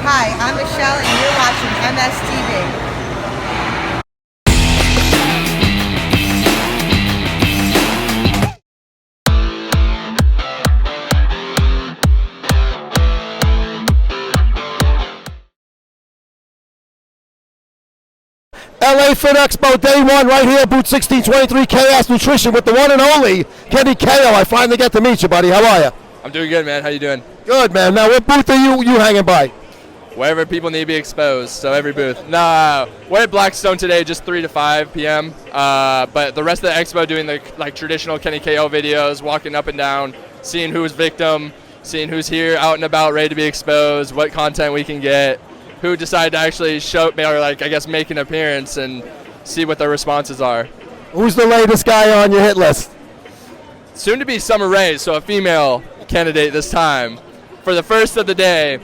Hi, I'm Michelle and you're watching MSTV. LA Fit Expo Day 1 right here, booth 1623, Chaos Nutrition with the one and only Kenny KO. I finally get to meet you, buddy. How are you? I'm doing good, man. How you doing? Good, man. Now, what booth are you hanging by? Wherever people need to be exposed, so every booth. Nah, we're at Blackstone today, just 3 to 5 p.m. But the rest of the expo doing the traditional Kenny KO videos, walking up and down, seeing who's victim, seeing who's here, out and about, ready to be exposed, what content we can get, who decided to actually show, or I guess make an appearance and see what their responses are. Who's the latest guy on your hit list? Soon to be Summer Rae, so a female candidate this time for the first of the day.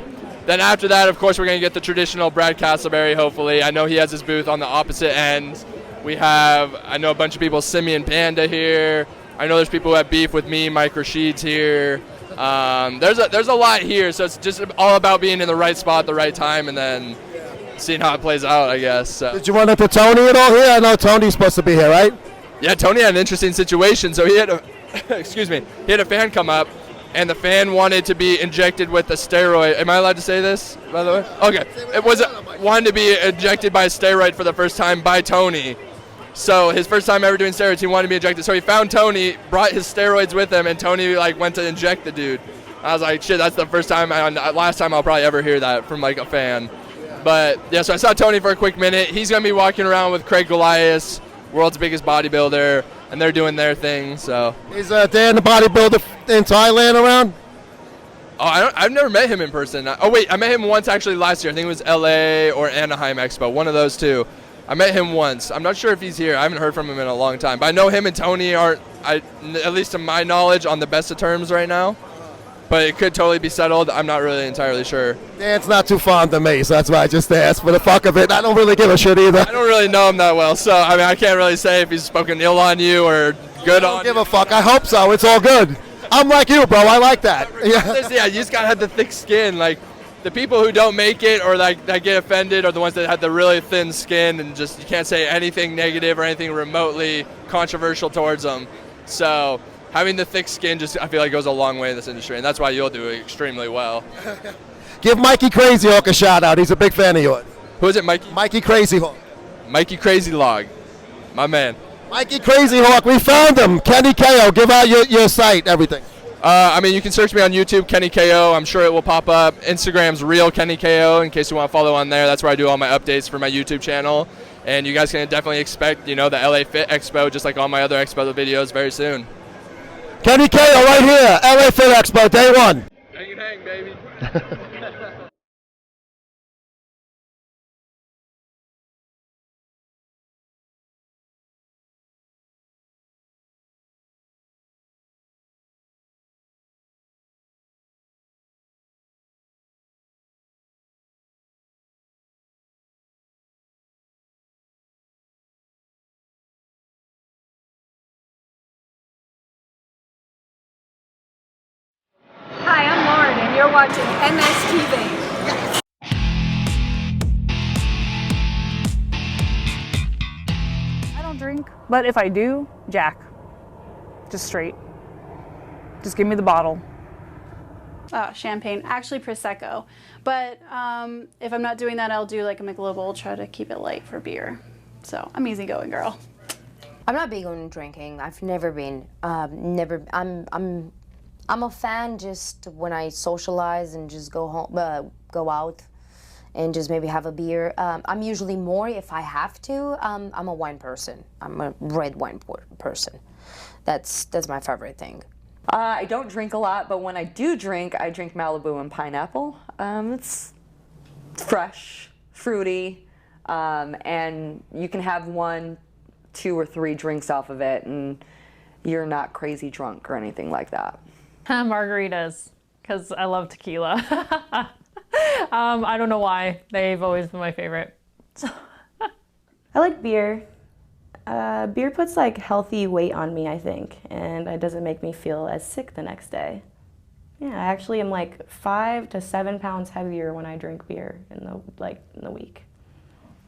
Then after that, of course, we're going to get the traditional Brad Castleberry, hopefully. I know he has his booth on the opposite end. We have, I know a bunch of people, Simeon Panda here. I know there's people who have beef with me, Mike Rashid's here. There's a lot here, so it's just all about being in the right spot at the right time and then seeing how it plays out, I guess. So. Did you run into Tony at all here? I know Tony's supposed to be here, right? Yeah, Tony had an interesting situation. So he had a, excuse me, he had a fan come up, and the fan wanted to be injected with a steroid. Am I allowed to say this, by the way? Okay. It was wanted to be injected by a steroid for the first time by Tony. So his first time ever doing steroids, he wanted to be injected. So he found Tony, brought his steroids with him, and Tony went to inject the dude. I was like, shit, that's the first time, last time I'll probably ever hear that from a fan. But yeah, so I saw Tony for a quick minute. He's gonna be walking around with Craig Goliath, world's biggest bodybuilder, and they're doing their thing. So is Dan the bodybuilder in Thailand around? Oh, I've never met him in person. Oh wait, I met him once actually last year. I think it was LA or Anaheim Expo, one of those two. I met him once. I'm not sure if he's here. I haven't heard from him in a long time. But I know him and Tony aren't, at least to my knowledge, on the best of terms right now. But it could totally be settled. I'm not really entirely sure. Dan's not too fond of me, so that's why I just asked for the fuck of it. I don't really give a shit either. I don't really know him that well, so I mean, I can't really say if he's spoken ill on you or good on you. I don't give a fuck. I hope so. It's all good. I'm like you, bro. I like that. Yeah, you just gotta have the thick skin. Like, the people who don't make it or that get offended are the ones that have the really thin skin and just you can't say anything negative or anything remotely controversial towards them. So having the thick skin just I feel like goes a long way in this industry, and that's why you'll do extremely well. Give Mikey Crazy Hawk a shout out. He's a big fan of yours. Who is it, Mikey? Mikey Crazy Hawk. Mikey Crazy Log, my man. Mikey Crazy Hawk, we found him. Kenny KO, give out your site, everything. I mean, you can search me on YouTube, Kenny KO. I'm sure it will pop up. Instagram's Real Kenny KO, in case you want to follow on there. That's where I do all my updates for my YouTube channel. And you guys can definitely expect, the LA Fit Expo, just like all my other Expo videos, very soon. Kenny KO right here, LA Fit Expo, Day 1. Hang, baby. Hi, I'm Lauren, and you're watching MSTV. I don't drink, but if I do, Jack. Just straight. Just give me the bottle. Champagne, actually Prosecco. But if I'm not doing that, I'll do like a Michelob Ultra to keep it light for beer. So I'm easygoing girl. I'm not big on drinking. I've never been. I'm a fan just when I socialize and just go home, go out, and just maybe have a beer. I'm usually more if I have to. I'm a wine person. I'm a red wine person. That's my favorite thing. I don't drink a lot, but when I do drink, I drink Malibu and pineapple. It's fresh, fruity, and you can have 1, 2, or 3 drinks off of it, and you're not crazy drunk or anything like that. Margaritas, because I love tequila. I don't know why. They've always been my favorite. I like beer. Beer puts like healthy weight on me, I think, and it doesn't make me feel as sick the next day. Yeah, I actually am like 5 to 7 pounds heavier when I drink beer in the week.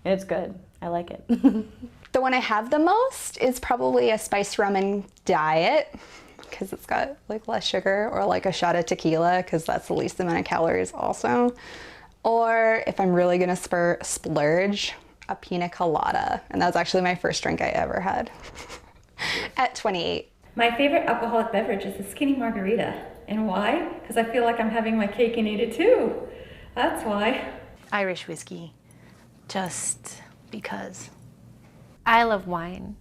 It's good. I like it. The one I have the most is probably a spiced rum and diet because it's got like less sugar, or like a shot of tequila because that's the least amount of calories also. Or if I'm really gonna splurge, a pina colada. And that was actually my first drink I ever had at 28. My favorite alcoholic beverage is the skinny margarita. And why? Because I feel like I'm having my cake and eat it too. That's why. Irish whiskey, just because. I love wine.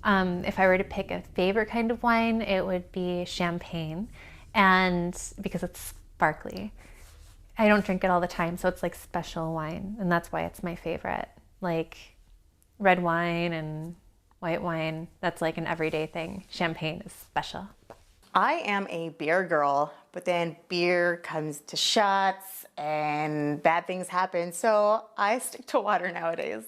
If I were to pick a favorite kind of wine, it would be champagne, and because it's sparkly. I don't drink it all the time, so it's like special wine, and that's why it's my favorite. Like red wine and white wine, that's like an everyday thing. Champagne is special. I am a beer girl, but then beer comes to shots and bad things happen, so I stick to water nowadays.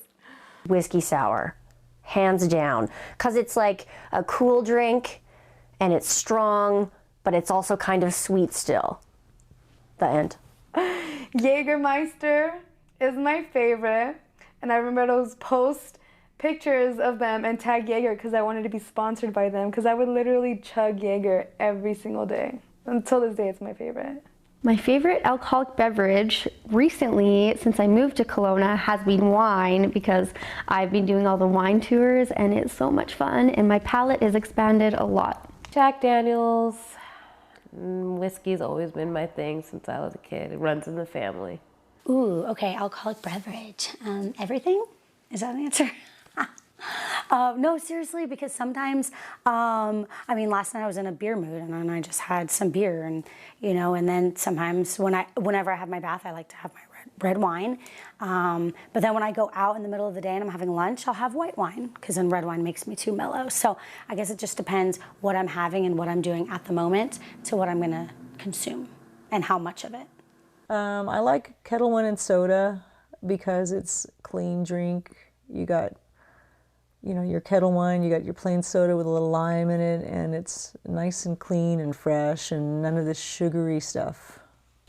Whiskey sour, hands down, because it's like a cool drink and it's strong, but it's also kind of sweet still. The end. Jägermeister is my favorite, and I remember those post pictures of them and tag Jaeger because I wanted to be sponsored by them, because I would literally chug Jaeger every single day. Until this day, it's my favorite. My favorite alcoholic beverage recently, since I moved to Kelowna, has been wine, because I've been doing all the wine tours and it's so much fun and my palate is expanded a lot. Jack Daniels. Whiskey's always been my thing since I was a kid. It runs in the family. Ooh, okay, alcoholic beverage. Everything? Is that the answer? No, seriously, because sometimes, last night I was in a beer mood and then I just had some beer, and and then sometimes whenever I have my bath, I like to have my red wine. But then when I go out in the middle of the day and I'm having lunch, I'll have white wine, because then red wine makes me too mellow. So I guess it just depends what I'm having and what I'm doing at the moment to what I'm gonna consume and how much of it. I like Kettle One and soda because it's a clean drink. You got your Kettle One, you got your plain soda with a little lime in it, and it's nice and clean and fresh and none of this sugary stuff.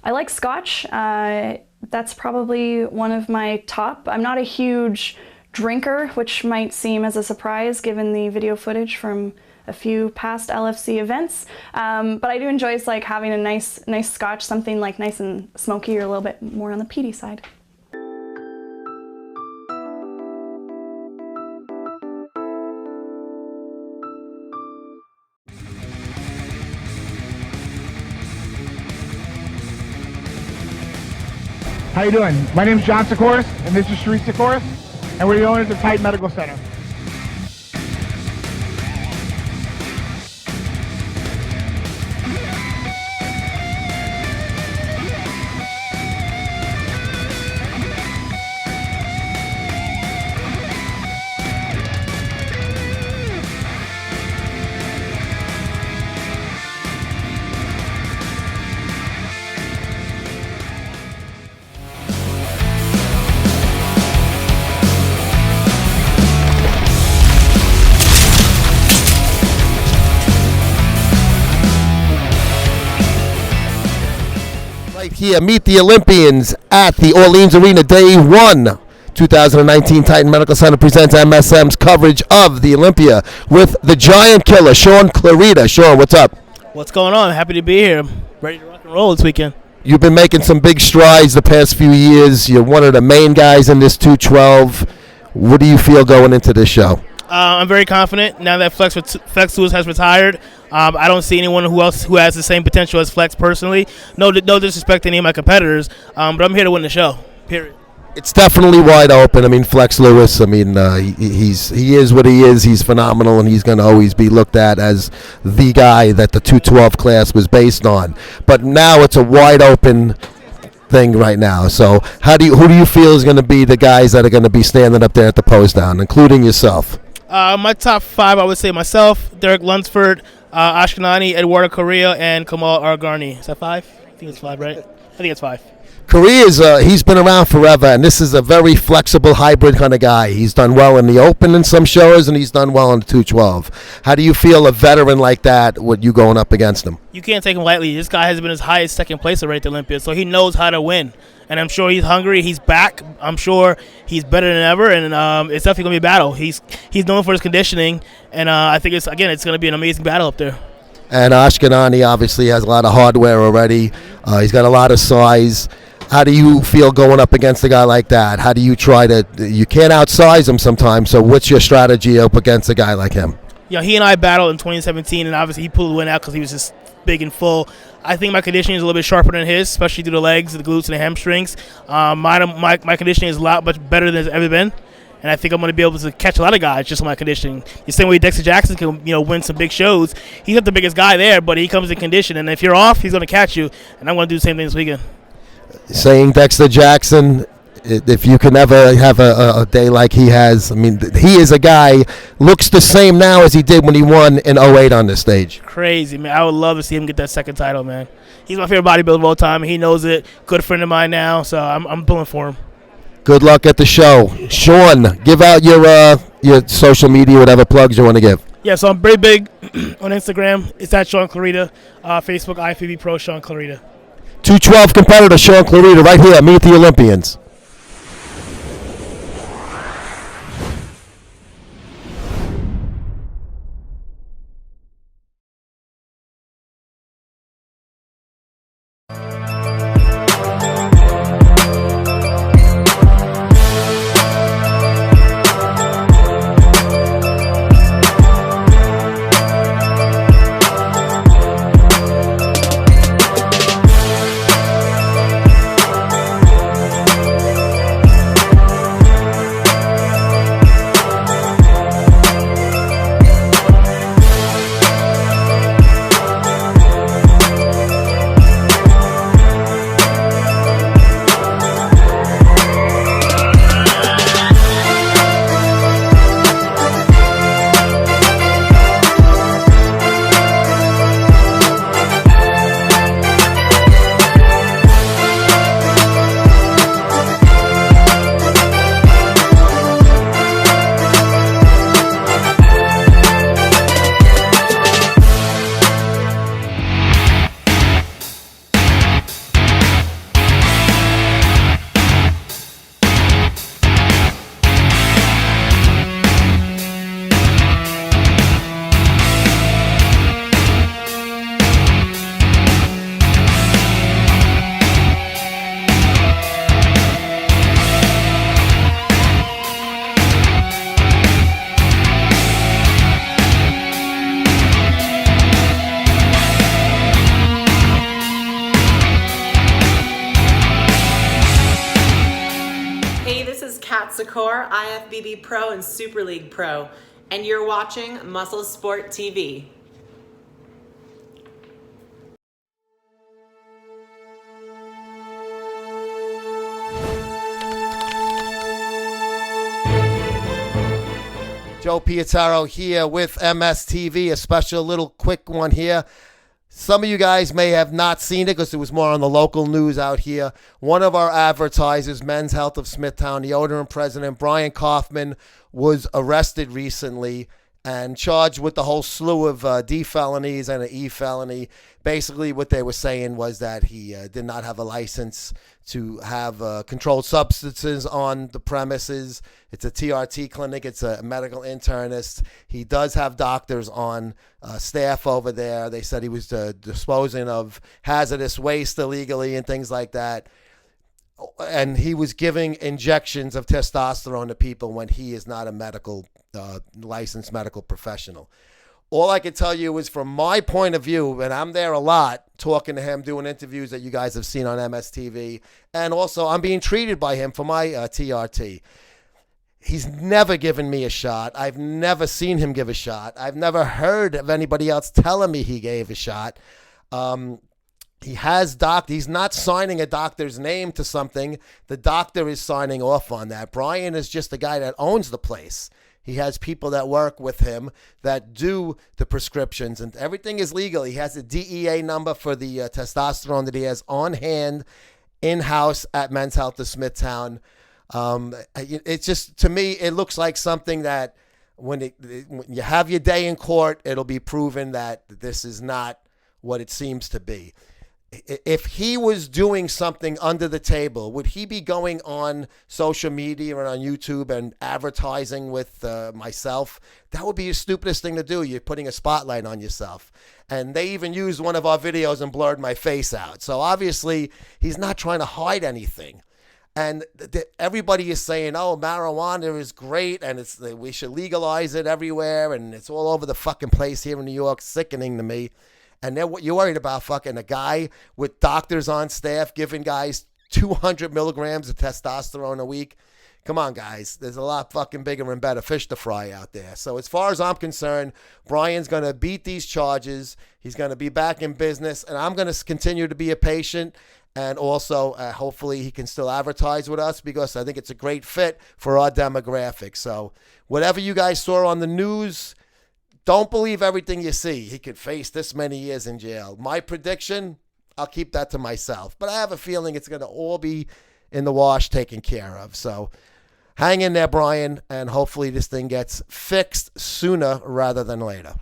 I like Scotch. That's probably one of my top. I'm not a huge drinker, which might seem as a surprise given the video footage from a few past LFC events. But I do enjoy like having a nice Scotch, something like nice and smoky or a little bit more on the peaty side. How you doing? My name is John Sikoris, and this is Sharice Sikoris, and we're the owners of Titan Medical Center. Here, Meet the Olympians at the Orleans Arena, Day 1. 2019 Titan Medical Center presents MSM's coverage of the Olympia with the giant killer, Shaun Clarida. Shaun, what's up? What's going on? Happy to be here. Ready to rock and roll this weekend. You've been making some big strides the past few years. You're one of the main guys in this 212. What do you feel going into this show? I'm very confident now that Flex Lewis has retired. I don't see anyone who has the same potential as Flex personally. No disrespect to any of my competitors, but I'm here to win the show. Period. It's definitely wide open. I mean, Flex Lewis. He is what he is. He's phenomenal, and he's going to always be looked at as the guy that the 212 class was based on. But now it's a wide open thing right now. So who do you feel is going to be the guys that are going to be standing up there at the pose down, including yourself? My top 5, I would say myself, Derek Lunsford, Ashkenani, Eduardo Correa, and Kamal Argani. Is that 5? I think it's 5, right? I think it's 5. Korea's he's been around forever, and this is a very flexible hybrid kind of guy. He's done well in the open in some shows, and he's done well in the 212. How do you feel a veteran like that with you going up against him? You can't take him lightly. This guy has been his highest second place already at the Olympia, so he knows how to win. And I'm sure he's hungry. He's back. I'm sure he's better than ever, and it's definitely gonna be a battle. He's known for his conditioning, and I think it's gonna be an amazing battle up there. And Ashkenani obviously has a lot of hardware already. He's got a lot of size. How do you feel going up against a guy like that? How do you try to? You can't outsize him sometimes. So what's your strategy up against a guy like him? Yeah, he and I battled in 2017, and obviously he pulled the win out because he was just big and full. I think my conditioning is a little bit sharper than his, especially through the legs, the glutes, and the hamstrings. My conditioning is a lot much better than it's ever been, and I think I'm going to be able to catch a lot of guys just on my conditioning. The same way Dexter Jackson can, win some big shows. He's not the biggest guy there, but he comes in condition, and if you're off, he's going to catch you. And I'm going to do the same thing this weekend. Saying Dexter Jackson, if you can ever have a day like he has, I mean, he is a guy, looks the same now as he did when he won in 08 on this stage. Crazy, man. I would love to see him get that second title, man. He's my favorite bodybuilder of all time, and he knows it. Good friend of mine now, so I'm pulling for him. Good luck at the show. Shaun, give out your social media, whatever plugs you want to give. Yeah, so I'm very big on Instagram. It's at Shaun Clarida. Facebook, IFBB Pro Shaun Clarida. 212 competitor Shaun Clarida right here. Meet the Olympians. IFBB Pro and Super League Pro, and you're watching Muscle Sport TV. Joe Pietaro here with MSTV, a special little quick one here. Some of you guys may have not seen it because it was more on the local news out here. One of our advertisers, Men's Health of Smithtown, the owner and president, Brian Kaufman, was arrested recently and charged with the whole slew of D felonies and an E felony. Basically, what they were saying was that he did not have a license to have controlled substances on the premises. It's a TRT clinic. It's a medical internist. He does have doctors on staff over there. They said he was disposing of hazardous waste illegally and things like that. And he was giving injections of testosterone to people when he is not a medical licensed medical professional. All I can tell you is from my point of view, and I'm there a lot talking to him, doing interviews that you guys have seen on MSTV, and also I'm being treated by him for my TRT. He's never given me a shot. I've never seen him give a shot. I've never heard of anybody else telling me he gave a shot. He has he's not signing a doctor's name to something. The doctor is signing off on that. Brian is just the guy that owns the place. He has people that work with him that do the prescriptions, and everything is legal. He has a DEA number for the testosterone that he has on hand, in-house at Men's Health of Smithtown. It's just, to me, it looks like something that when you have your day in court, it'll be proven that this is not what it seems to be. If he was doing something under the table, would he be going on social media and on YouTube and advertising with myself? That would be the stupidest thing to do. You're putting a spotlight on yourself. And they even used one of our videos and blurred my face out. So obviously, he's not trying to hide anything. And everybody is saying, oh, marijuana is great and we should legalize it everywhere. And it's all over the fucking place here in New York. Sickening to me. And then what you're worried about, fucking a guy with doctors on staff giving guys 200 milligrams of testosterone a week. Come on, guys. There's a lot fucking bigger and better fish to fry out there. So as far as I'm concerned, Brian's going to beat these charges. He's going to be back in business. And I'm going to continue to be a patient. And also, hopefully, he can still advertise with us because I think it's a great fit for our demographic. So whatever you guys saw on the news, don't believe everything you see. He could face this many years in jail. My prediction, I'll keep that to myself. But I have a feeling it's going to all be in the wash, taken care of. So hang in there, Brian, and hopefully this thing gets fixed sooner rather than later.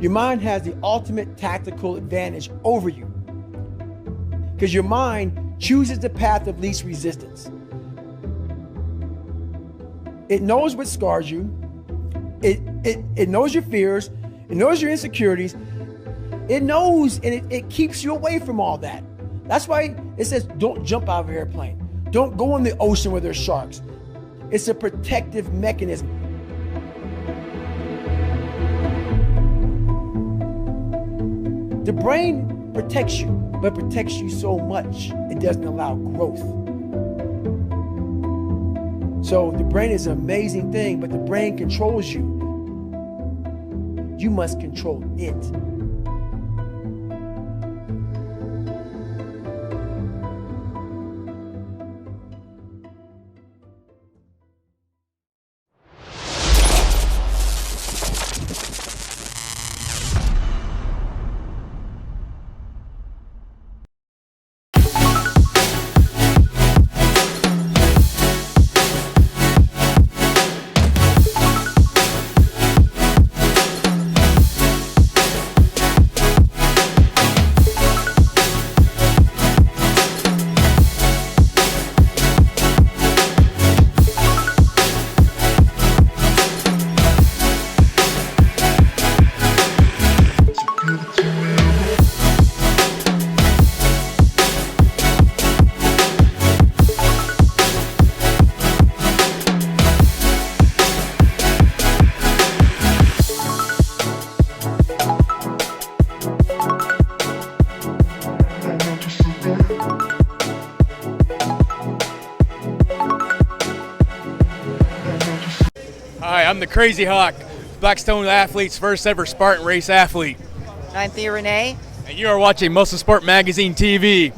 Your mind has the ultimate tactical advantage over you because your mind chooses the path of least resistance. It knows what scars you. It knows your fears. It knows your insecurities. It knows and it keeps you away from all that. That's why it says don't jump out of an airplane. Don't go in the ocean where there's sharks. It's a protective mechanism. The brain protects you, but protects you so much, it doesn't allow growth. So the brain is an amazing thing, but the brain controls you. You must control it. Hi, I'm the Crazy Hawk, Blackstone Athlete's first ever Spartan race athlete. I'm Thea Renee. And you are watching Muscle Sport Magazine TV.